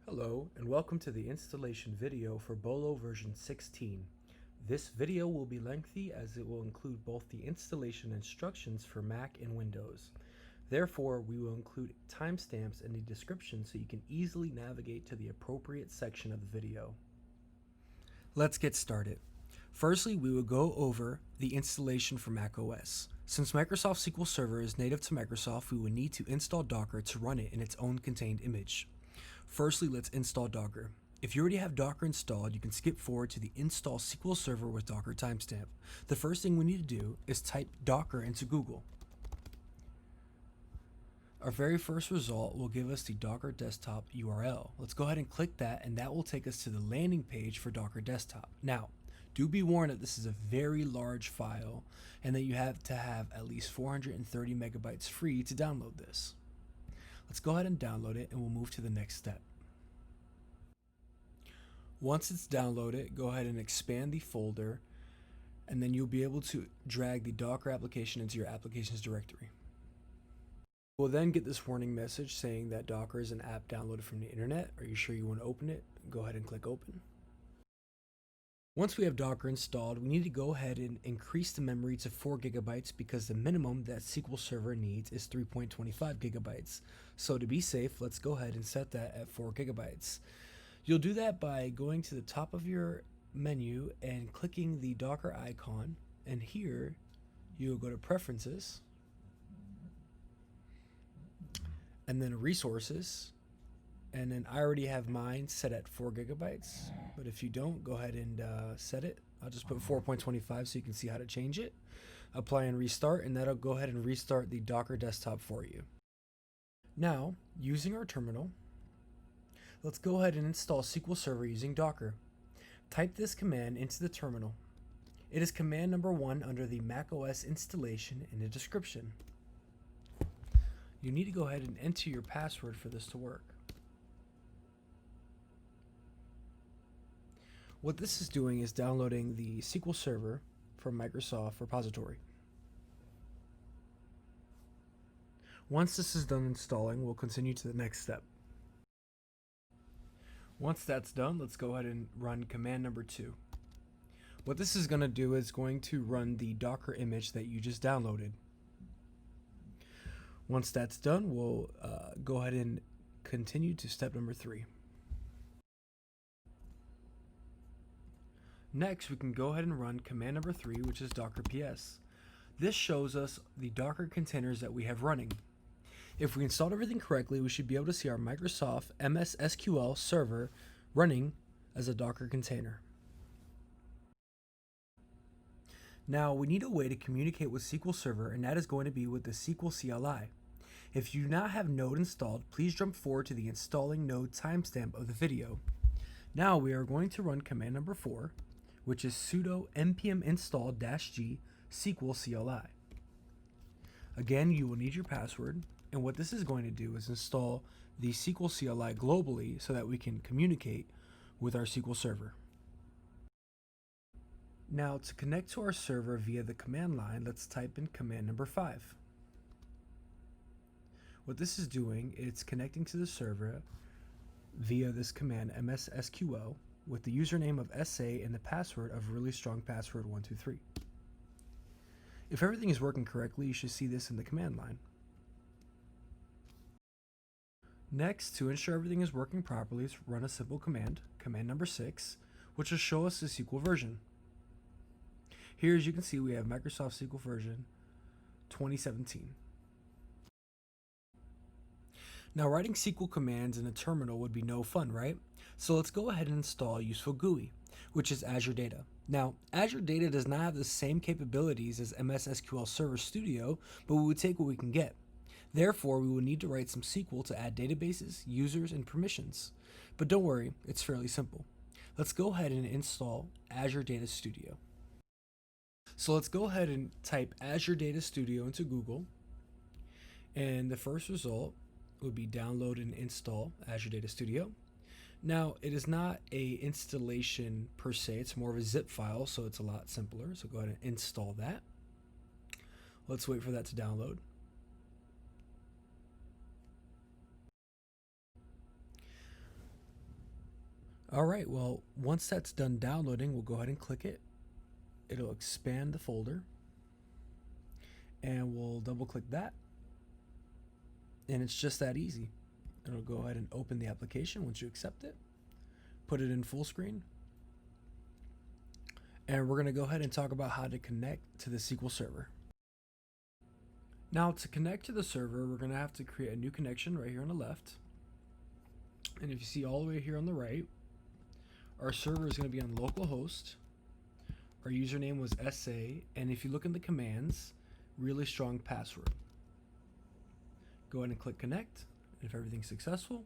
Hello and welcome to the installation video for BOLO version 16. This video will be lengthy as it will include both the installation instructions for Mac and Windows. Therefore, we will include timestamps in the description so you can easily navigate to the appropriate section of the video. Let's get started. Firstly, we will go over the installation for Mac OS. Since Microsoft SQL Server is native to Microsoft, we will need to install Docker to run it in its own contained image. Firstly, let's install Docker. If you already have Docker installed, you can skip forward to the Install SQL Server with Docker timestamp. The first thing we need to do is type Docker into Google. Our very first result will give us the Docker Desktop URL. Let's go ahead and click that, and that will take us to the landing page for Docker Desktop. Now, do be warned that this is a very large file and that you have to have at least 430 megabytes free to download this. Let's go ahead and download it, and we'll move to the next step. Once it's downloaded, go ahead and expand the folder, and then you'll be able to drag the Docker application into your applications directory. We'll then get this warning message saying that Docker is an app downloaded from the internet. Are you sure you want to open it? Go ahead and click open. Once we have Docker installed, we need to go ahead and increase the memory to 4 gigabytes because the minimum that SQL Server needs is 3.25 gigabytes. So to be safe, let's go ahead and set that at 4 gigabytes. You'll do that by going to the top of your menu and clicking the Docker icon, and here you'll go to Preferences, and then Resources, and then I already have mine set at 4 gigabytes, but if you don't, go ahead and set it. I'll just put 4.25 so you can see how to change it. Apply and restart, and that'll go ahead and restart the Docker desktop for you. Now, using our terminal, let's go ahead and install SQL Server using Docker. Type this command into the terminal. It is command number 1 under the macOS installation in the description. You need to go ahead and enter your password for this to work. What this is doing is downloading the SQL Server from Microsoft repository. Once this is done installing, we'll continue to the next step. Once that's done, let's go ahead and run command number 2. What this is going to do is going to run the Docker image that you just downloaded. Once that's done, we'll go ahead and continue to step number 3. Next, we can go ahead and run command number 3, which is docker ps. This shows us the Docker containers that we have running. If we installed everything correctly, we should be able to see our Microsoft MS SQL server running as a Docker container. Now, we need a way to communicate with SQL Server, and that is going to be with the SQL CLI. If you do not have Node installed, please jump forward to the installing Node timestamp of the video. Now we are going to run command number 4, which is sudo npm install -g SQL CLI. Again, you will need your password, and what this is going to do is install the SQL CLI globally so that we can communicate with our SQL Server. Now, to connect to our server via the command line, let's type in command number 5. What this is doing, it's connecting to the server via this command mssql with the username of SA and the password of really strong password 123. If everything is working correctly, you should see this in the command line. Next, to ensure everything is working properly, let's run a simple command, command number 6, which will show us the SQL version. Here, as you can see, we have Microsoft SQL version 2017. Now, writing SQL commands in a terminal would be no fun, right? So let's go ahead and install a useful GUI, which is Azure Data. Now, Azure Data does not have the same capabilities as MS SQL Server Studio, but we would take what we can get. Therefore, we will need to write some SQL to add databases, users, and permissions. But don't worry, it's fairly simple. Let's go ahead and install Azure Data Studio. So let's go ahead and type Azure Data Studio into Google, and the first result would be download and install Azure Data Studio. Now, it is not a installation per se, it's more of a zip file, so it's a lot simpler. So go ahead and install that. Let's wait for that to download. All right, well, once that's done downloading, we'll go ahead and click it. It'll expand the folder, and we'll double click that, and it's just that easy. It'll go ahead and open the application once you accept it, put it in full screen, and we're going to go ahead and talk about how to connect to the SQL Server. Now, to connect to the server, we're going to have to create a new connection right here on the left. And if you see all the way here on the right, our server is going to be on localhost. Our username was SA, and if you look in the commands, really strong password. Go ahead and click connect. If everything's successful,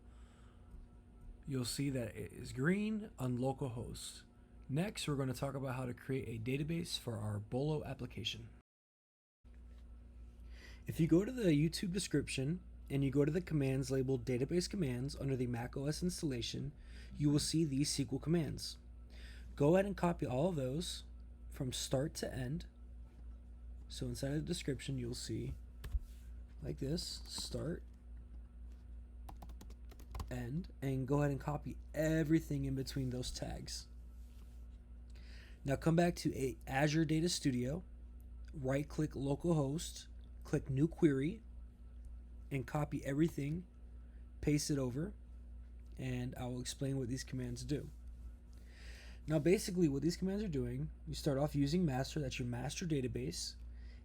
you'll see that it is green on localhost. Next, we're going to talk about how to create a database for our BOLO application. If you go to the YouTube description and you go to the commands labeled database commands under the macOS installation, you will see these SQL commands. Go ahead and copy all of those from start to end. So inside of the description, you'll see like this, start, end, and go ahead and copy everything in between those tags. Now come back to Azure Data Studio, right click localhost, click new query, and copy everything, paste it over, and I will explain what these commands do. Now basically what these commands are doing, you start off using master, that's your master database.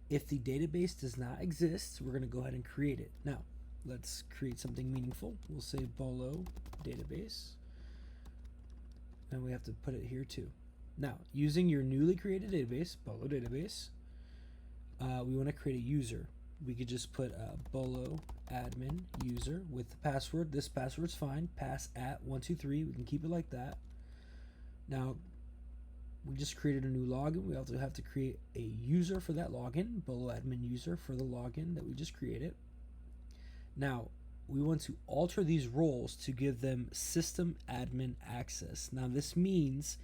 If the database does not exist, we're going to go ahead and create it. Now let's create something meaningful. We'll say BOLO database, and we have to put it here too. Now using your newly created database, BOLO database, we want to create a user. We could just put BOLO admin user with the password. This password's fine. Pass at 123. We can keep it like that. Now, we just created a new login. We also have to create a user for that login. BOLO admin user for the login that we just created. Now, we want to alter these roles to give them system admin access. Now, this means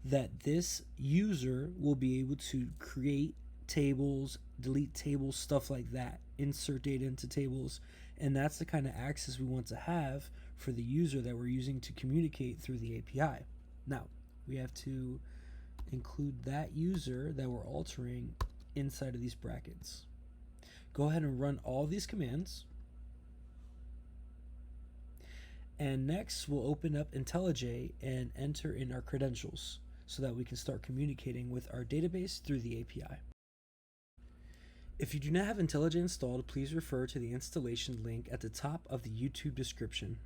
that this user will be able to create tables, delete tables, stuff like that, insert data into tables, and that's the kind of access we want to have for the user that we're using to communicate through the API. Now, we have to include that user that we're altering inside of these brackets. Go ahead and run all these commands. And next, we'll open up IntelliJ and enter in our credentials so that we can start communicating with our database through the API. If you do not have IntelliJ installed, please refer to the installation link at the top of the YouTube description.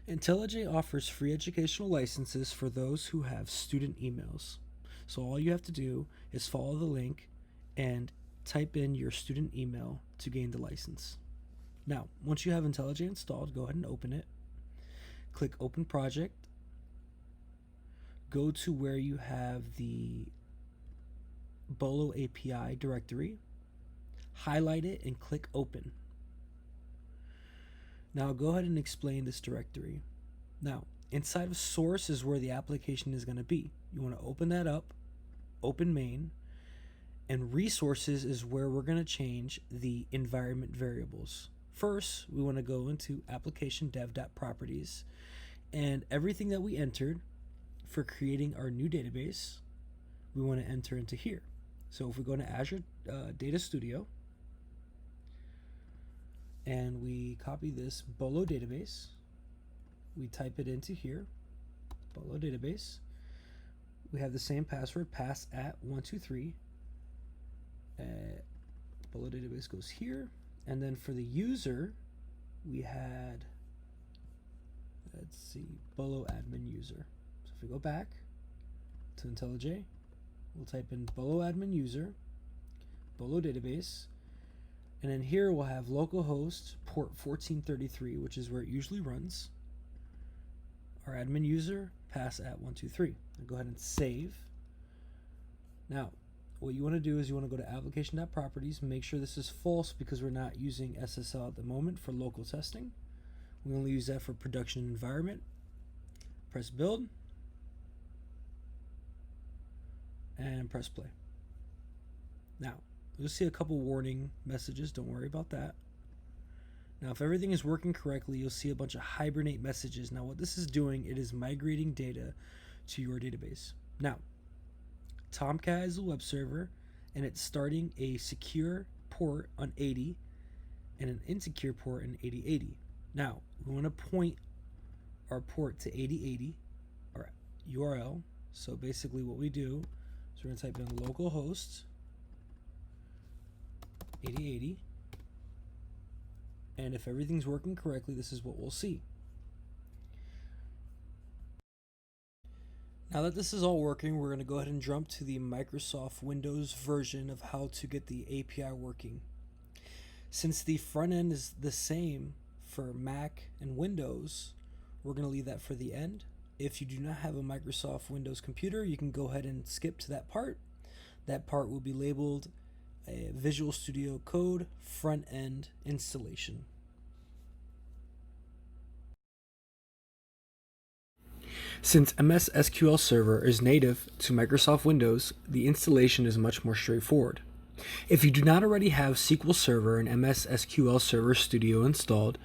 IntelliJ offers free educational licenses for those who have student emails. So all you have to do is follow the link and type in your student email to gain the license. Now, once you have IntelliJ installed, go ahead and open it. Click Open Project. Go to where you have the BOLO API directory, highlight it, and click Open. Now go ahead and explain this directory. Now, inside of source is where the application is going to be. You want to open that up, open main, and resources is where we're going to change the environment variables. First, we want to go into application dev.properties, and everything that we entered for creating our new database, we want to enter into here. So if we go to Azure Data Studio and we copy this BOLO database, we type it into here, BOLO database. We have the same password, pass at 123. BOLO database goes here, and then for the user, we had, let's see, BOLO admin user. So if we go back to IntelliJ, we'll type in BOLO admin user, BOLO database, and then here we'll have localhost port 1433, which is where it usually runs. Our admin user, pass at 123. I'll go ahead and save. Now, what you want to do is you want to go to application.properties, make sure this is false because we're not using SSL at the moment for local testing. We only use that for production environment. Press build and press play. Now, you'll see a couple warning messages, don't worry about that. Now, if everything is working correctly, you'll see a bunch of hibernate messages. Now, what this is doing, it is migrating data to your database. Now, Tomcat is a web server, and it's starting a secure port on 80 and an insecure port in 8080. Now, we want to point our port to 8080, our URL. So basically what we do is we're going to type in localhost 8080. And if everything's working correctly, this is what we'll see. Now that this is all working, we're going to go ahead and jump to the Microsoft Windows version of how to get the API working. Since the front end is the same for Mac and Windows, we're going to leave that for the end. If you do not have a Microsoft Windows computer, you can go ahead and skip to that part. That part will be labeled a Visual Studio Code front end installation. Since MS SQL Server is native to Microsoft Windows, the installation is much more straightforward. If you do not already have SQL Server and MS SQL Server Studio installed,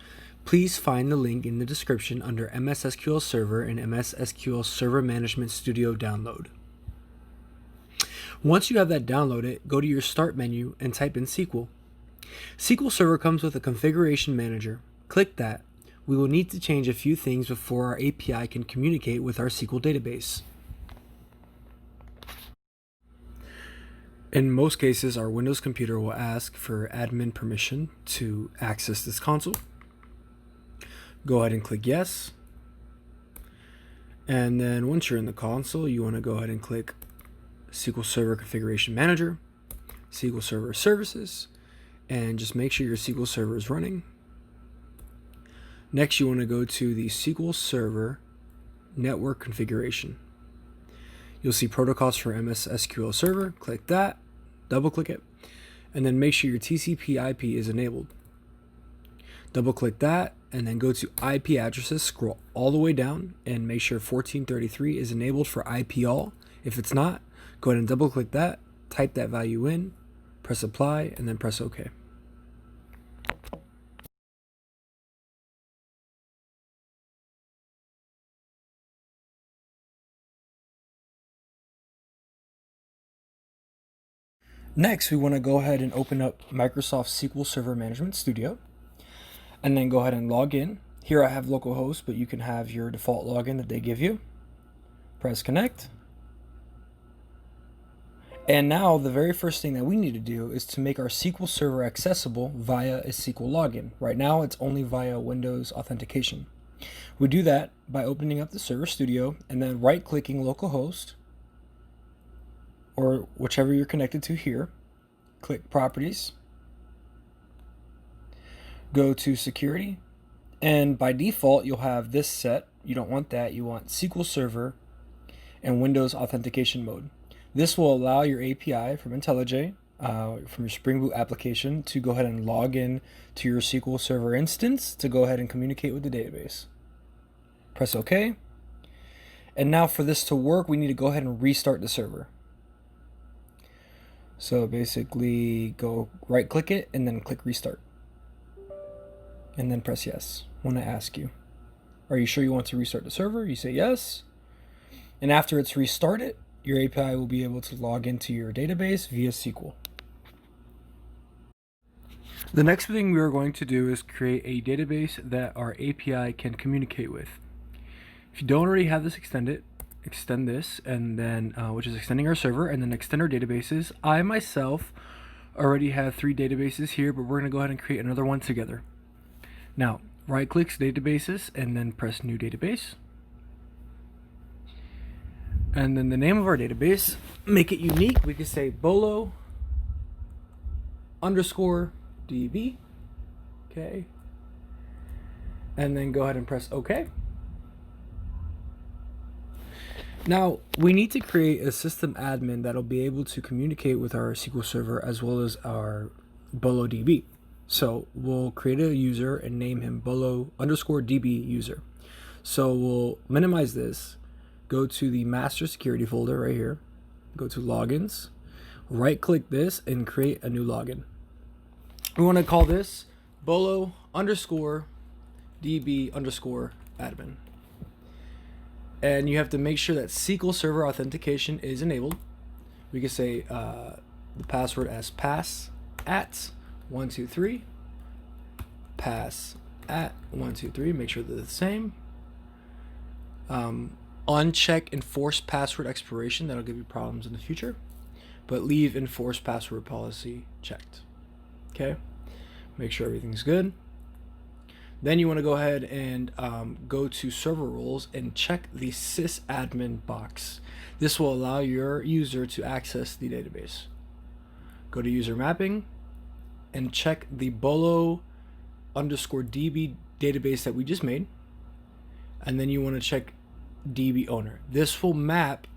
please find the link in the description under MS SQL Server and MS SQL Server Management Studio download. Once you have that downloaded, go to your Start menu and type in SQL. SQL Server comes with a configuration manager. Click that. We will need to change a few things before our API can communicate with our SQL database. In most cases, our Windows computer will ask for admin permission to access this console. Go ahead and click yes. And then once you're in the console, you want to go ahead and click SQL Server Configuration Manager, SQL Server Services, and just make sure your SQL Server is running. Next, you want to go to the SQL Server Network Configuration. You'll see protocols for MS SQL Server. Click that, double click it, and then make sure your TCP IP is enabled. Double click that, and then go to IP addresses, scroll all the way down, and make sure 1433 is enabled for IP all. If it's not, go ahead and double click that, type that value in, press apply, and then press OK. Next, we want to go ahead and open up Microsoft SQL Server Management Studio, and then go ahead and log in. Here I have localhost, but you can have your default login that they give you. Press connect. And now the very first thing that we need to do is to make our SQL Server accessible via a SQL login. Right now, it's only via Windows authentication. We do that by opening up the Server Studio and then right-clicking localhost, or whichever you're connected to here. Click Properties, go to Security, and by default you'll have this set. You don't want that. You want SQL Server and Windows Authentication Mode. This will allow your API from IntelliJ, from your Spring Boot application, to go ahead and log in to your SQL Server instance to go ahead and communicate with the database. Press OK. And now for this to work, we need to go ahead and restart the server. So basically go right click it and then click restart. And then press yes when I ask you. Are you sure you want to restart the server? You say yes. And after it's restarted, your API will be able to log into your database via SQL. The next thing we are going to do is create a database that our API can communicate with. If you don't already have this extended, extend this, and then which is extending our server, and then extend our databases. I myself already have 3 databases here, but we're going to go ahead and create another one together. Now, right click databases and then press new database. And then the name of our database, make it unique. We could say BOLO _DB. Okay. And then go ahead and press OK. Now, we need to create a system admin that'll be able to communicate with our SQL Server as well as our BOLO DB. So we'll create a user and name him BOLO _DB user. So we'll minimize this, go to the master security folder right here, go to logins, right click this and create a new login. We want to call this BOLO underscore DB underscore admin. And you have to make sure that SQL Server authentication is enabled. We can say the password as pass at 123, pass at 123. Make sure they're the same. Uncheck enforced password expiration. That'll give you problems in the future. But leave enforced password policy checked. Okay. Make sure everything's good. Then you want to go ahead and go to server rules and check the sysadmin box. This will allow your user to access the database. Go to user mapping and check the BOLO underscore DB database that we just made. And then you want to check DB owner. This will map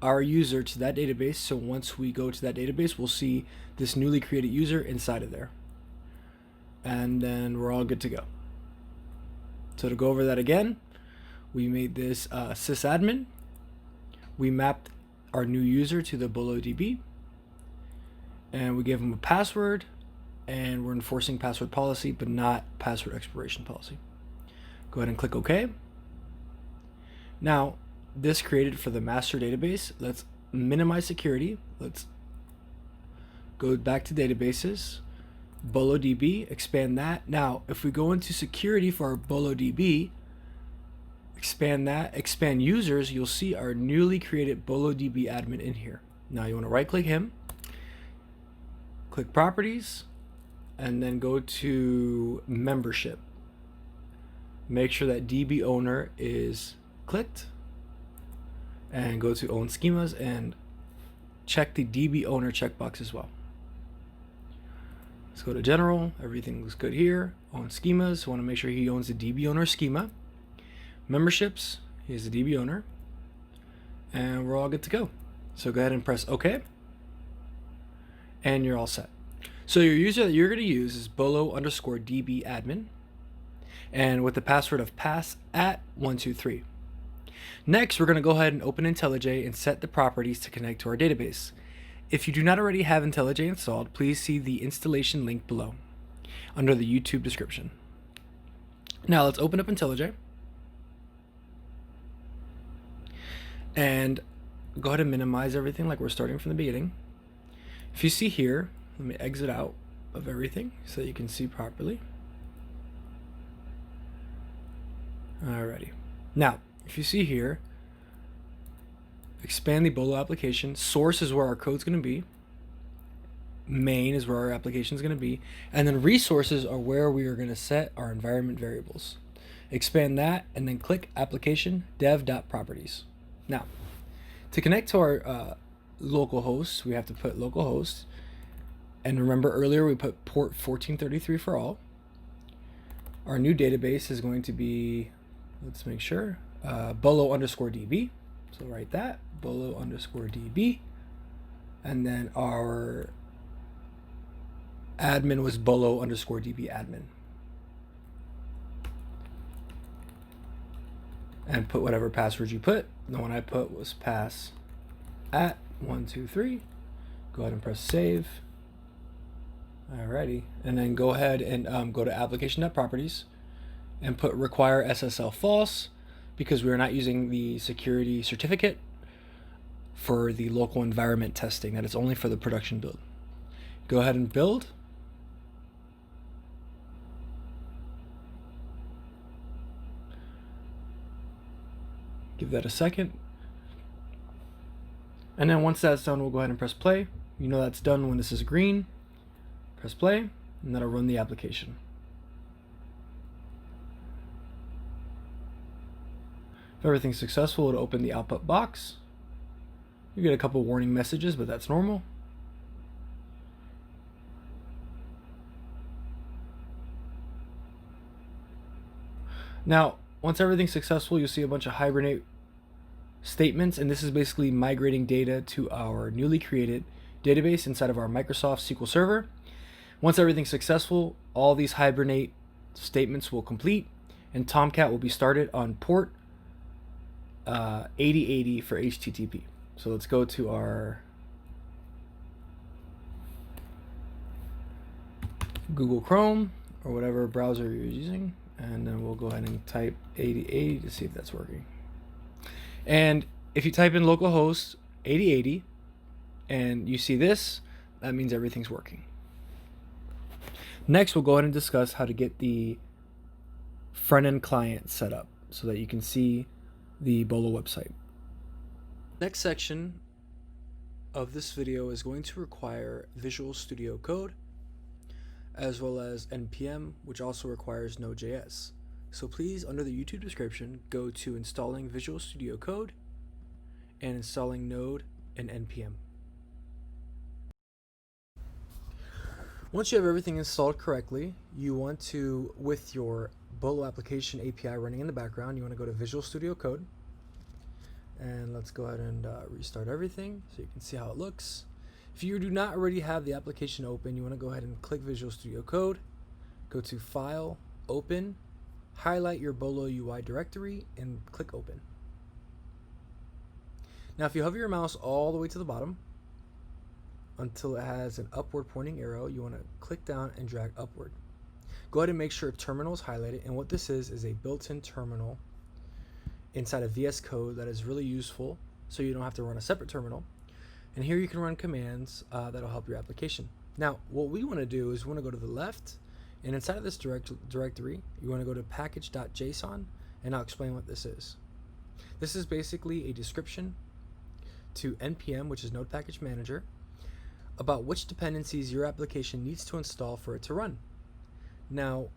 our user to that database. So once we go to that database, we'll see this newly created user inside of there. And then we're all good to go. So to go over that again, we made this sysadmin. We mapped our new user to the BOLO DB. And we gave them a password. And we're enforcing password policy, but not password expiration policy. Go ahead and click OK. Now, this created for the master database. Let's minimize security. Let's go back to databases. BOLO DB, expand that. Now, if we go into security for our BOLO DB, expand that, expand users, you'll see our newly created BOLO DB admin in here. Now you want to right click him, click properties, and then go to membership. Make sure that DB owner is clicked and go to own schemas and check the DB owner checkbox as well. Let's go to general. Everything looks good here. Own schemas. Want to make sure he owns the DB owner schema. Memberships. He's the DB owner. And we're all good to go. So go ahead and press OK. And you're all set. So your user that you're going to use is BOLO underscore DB admin. And with the password of pass at 123. Next, we're going to go ahead and open IntelliJ and set the properties to connect to our database. If you do not already have IntelliJ installed, please see the installation link below under the YouTube description. Now let's open up IntelliJ and go ahead and minimize everything like we're starting from the beginning. If you see here, let me exit out of everything so you can see properly. Alrighty. Now, if you see here, expand the BOLO application. Source is where our code's going to be. Main is where our application is going to be. And then resources are where we are going to set our environment variables. Expand that and then click application dev.properties. Now, to connect to our local host, we have to put localhost. And remember earlier we put port 1433 for all. Our new database is going to be, let's make sure, BOLO underscore DB. So write that, BOLO underscore DB. And then our admin was BOLO underscore DB admin. And put whatever password you put. The one I put was pass at 123. Go ahead and press save. Alrighty. And then go ahead and go to application.properties and put require SSL false, because we are not using the security certificate for the local environment testing. That is only for the production build. Go ahead and build. Give that a second. And then once that's done, we'll go ahead and press play. You know that's done when this is green. Press play, and that'll run the application. If everything's successful, it'll open the output box. You get a couple warning messages, but that's normal. Now, once everything's successful, you'll see a bunch of Hibernate statements, and this is basically migrating data to our newly created database inside of our Microsoft SQL Server. Once everything's successful, all these Hibernate statements will complete, and Tomcat will be started on port 8080 for HTTP. So let's go to our Google Chrome or whatever browser you're using, and then we'll go ahead and type 8080 to see if that's working. And if you type in localhost 8080 and you see this, that means everything's working. Next, we'll go ahead and discuss how to get the front-end client set up so that you can see the BOLO website. Next section of this video is going to require Visual Studio Code as well as NPM, which also requires Node.js. So please, under the YouTube description, go to installing Visual Studio Code and installing Node and NPM. Once you have everything installed correctly, you want to, with your BOLO application API running in the background, you want to go to Visual Studio Code. And let's go ahead and restart everything so you can see how it looks. If you do not already have the application open, you want to go ahead and click Visual Studio Code, go to File, Open, highlight your BOLO UI directory, and click Open. Now if you hover your mouse all the way to the bottom until it has an upward pointing arrow, you want to click down and drag upward. Go ahead and make sure terminal is highlighted, and what this is a built-in terminal inside of VS Code that is really useful so you don't have to run a separate terminal. And here you can run commands that'll help your application. Now what we want to do is we want to go to the left, and inside of this directory you want to go to package.json, and I'll explain what this is. This is basically a description to NPM, which is Node Package Manager, about which dependencies your application needs to install for it to run. Now,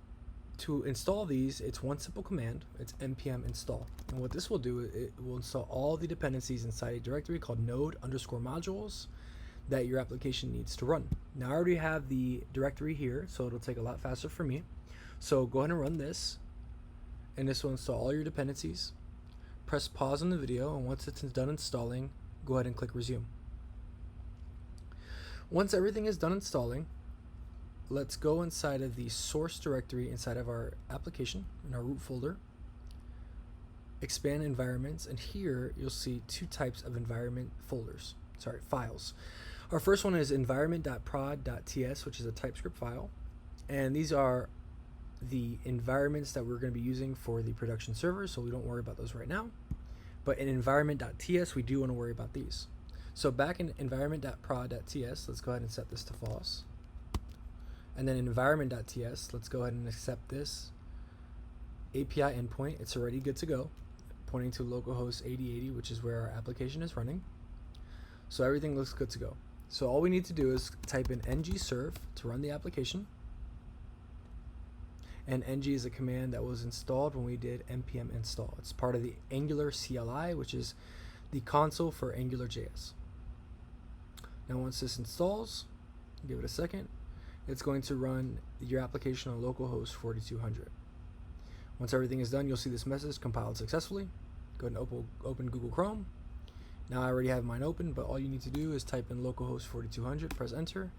to install these, it's one simple command. It's npm install. And what this will do, it will install all the dependencies inside a directory called node_modules that your application needs to run. Now, I already have the directory here, so it'll take a lot faster for me. So go ahead and run this, and this will install all your dependencies. Press pause on the video, and once it's done installing, go ahead and click resume. Once everything is done installing, let's go inside of the source directory inside of our application in our root folder, expand environments, and here you'll see two types of environment files. Our first one is environment.prod.ts, which is a TypeScript file, and these are the environments that we're going to be using for the production server, so we don't worry about those right now. But in environment.ts, we do want to worry about these. So back in environment.prod.ts, let's go ahead and set this to false. And then in environment.ts, let's go ahead and accept this API endpoint. It's already good to go, pointing to localhost 8080, which is where our application is running. So everything looks good to go. So all we need to do is type in ngserve to run the application. And ng is a command that was installed when we did npm install. It's part of the Angular CLI, which is the console for AngularJS. Now once this installs, give it a second, it's going to run your application on localhost 4200. Once everything is done, you'll see this message compiled successfully. Go ahead and open Google Chrome. Now I already have mine open, but all you need to do is type in localhost 4200, press enter,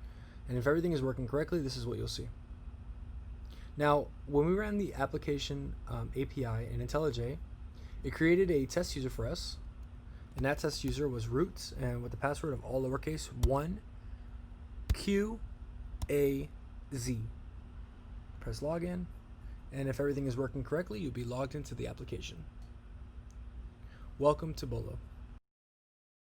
and if everything is working correctly, this is what you'll see. Now, when we ran the application API in IntelliJ, it created a test user for us, and that test user was root, and with the password of all lowercase 1QAZ. Press login, and if everything is working correctly, you'll be logged into the application. Welcome to BOLO.